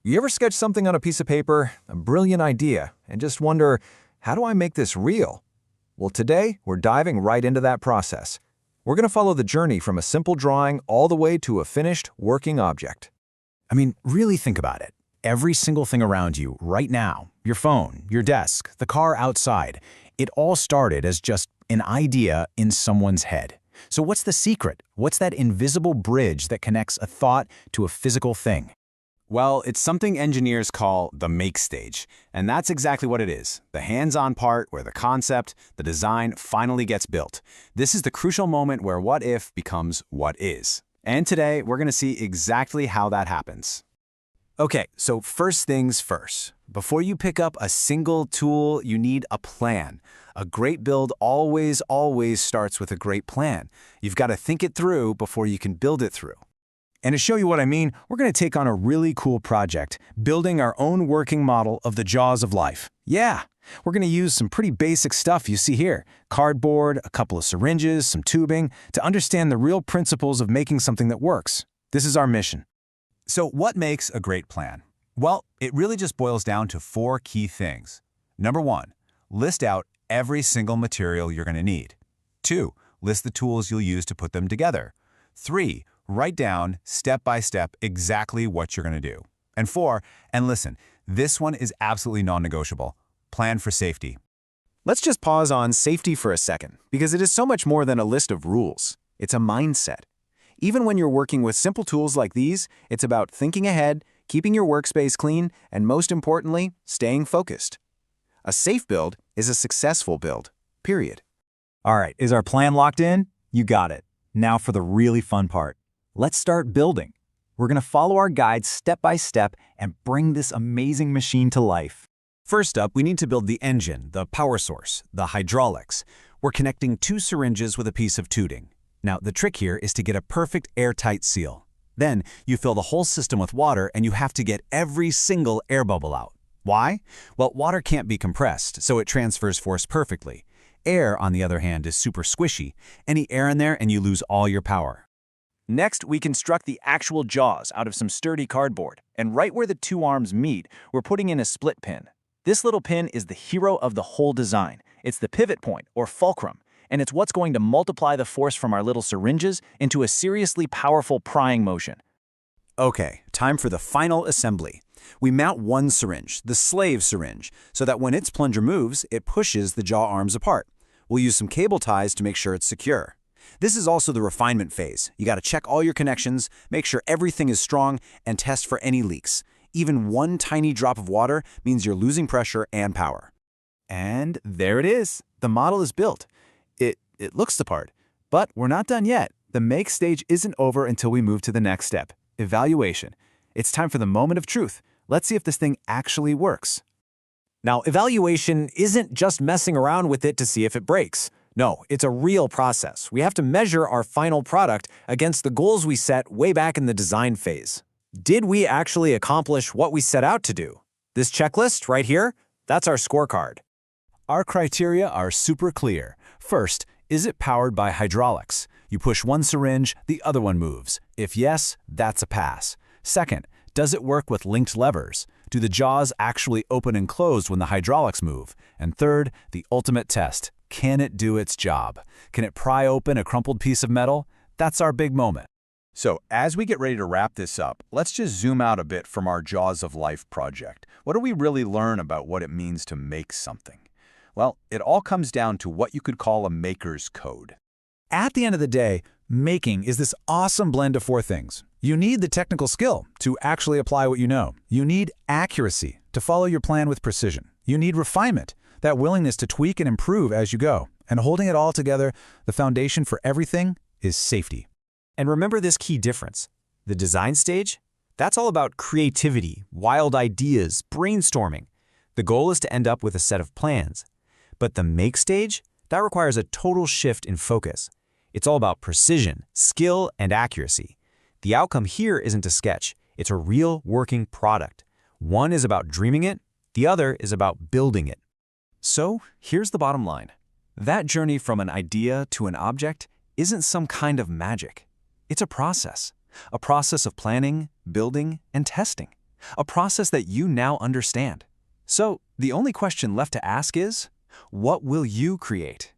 You ever sketch something on a piece of paper, a brilliant idea, and just wonder, how do I make this real? Well, today, we're diving right into that process. We're going to follow the journey from a simple drawing all the way to a finished, working object. I mean, really think about it. Every single thing around you right now, your phone, your desk, the car outside, it all started as just an idea in someone's head. So what's the secret? What's that invisible bridge that connects a thought to a physical thing? Well, it's something engineers call the make stage, and that's exactly what it is, the hands-on part where the concept, the design finally gets built. This is the crucial moment where what if becomes what is. And today, we're going to see exactly how that happens. Okay, so first things first. Before you pick up a single tool, you need a plan. A great build always starts with a great plan. You've got to think it through before you can build it through. And to show you what I mean, we're going to take on a really cool project, building our own working model of the jaws of life. Yeah, we're going to use some pretty basic stuff you see here, cardboard, a couple of syringes, some tubing, to understand the real principles of making something that works. This is our mission. So what makes a great plan? Well, it really just boils down to 4 key things. Number 1, list out every single material you're going to need. 2, list the tools you'll use to put them together. 3, write down, step by step, exactly what you're going to do. And 4, and listen, this one is absolutely non-negotiable. Plan for safety. Let's just pause on safety for a second, because it is so much more than a list of rules. It's a mindset. Even when you're working with simple tools like these, it's about thinking ahead, keeping your workspace clean, and most importantly, staying focused. A safe build is a successful build, period. All right, is our plan locked in? You got it. Now for the really fun part. Let's start building. We're going to follow our guide step by step and bring this amazing machine to life. First up, we need to build the engine, the power source, the hydraulics. We're connecting 2 syringes with a piece of tubing. Now, the trick here is to get a perfect airtight seal. Then, you fill the whole system with water and you have to get every single air bubble out. Why? Well, water can't be compressed, so it transfers force perfectly. Air, on the other hand, is super squishy. Any air in there and you lose all your power. Next, we construct the actual jaws out of some sturdy cardboard, and right where the 2 arms meet, we're putting in a split pin. This little pin is the hero of the whole design. It's the pivot point, or fulcrum, and it's what's going to multiply the force from our little syringes into a seriously powerful prying motion. Okay, time for the final assembly. We mount one syringe, the slave syringe, so that when its plunger moves, it pushes the jaw arms apart. We'll use some cable ties to make sure it's secure. This is also the refinement phase. You got to check all your connections, make sure everything is strong, and test for any leaks. Even one tiny drop of water means you're losing pressure and power. And there it is. The model is built. It looks the part. But we're not done yet. The make stage isn't over until we move to the next step, evaluation. It's time for the moment of truth. Let's see if this thing actually works. Now, evaluation isn't just messing around with it to see if it breaks. No, it's a real process. We have to measure our final product against the goals we set way back in the design phase. Did we actually accomplish what we set out to do? This checklist right here, that's our scorecard. Our criteria are super clear. First, is it powered by hydraulics? You push one syringe, the other one moves. If yes, that's a pass. Second, does it work with linked levers? Do the jaws actually open and close when the hydraulics move? And third, the ultimate test. Can it do its job? Can it pry open a crumpled piece of metal? That's our big moment. So, as we get ready to wrap this up, let's just zoom out a bit from our Jaws of Life project. What do we really learn about what it means to make something? Well, it all comes down to what you could call a maker's code. At the end of the day, making is this awesome blend of 4 things. You need the technical skill to actually apply what you know. You need accuracy to follow your plan with precision. You need refinement, that willingness to tweak and improve as you go. And holding it all together, the foundation for everything is safety. And remember this key difference. The design stage? That's all about creativity, wild ideas, brainstorming. The goal is to end up with a set of plans. But the make stage? That requires a total shift in focus. It's all about precision, skill, and accuracy. The outcome here isn't a sketch. It's a real working product. One is about dreaming it, the other is about building it. So here's the bottom line. That journey from an idea to an object isn't some kind of magic. It's a process of planning, building, and testing. a process that you now understand. So, the only question left to ask is, what will you create?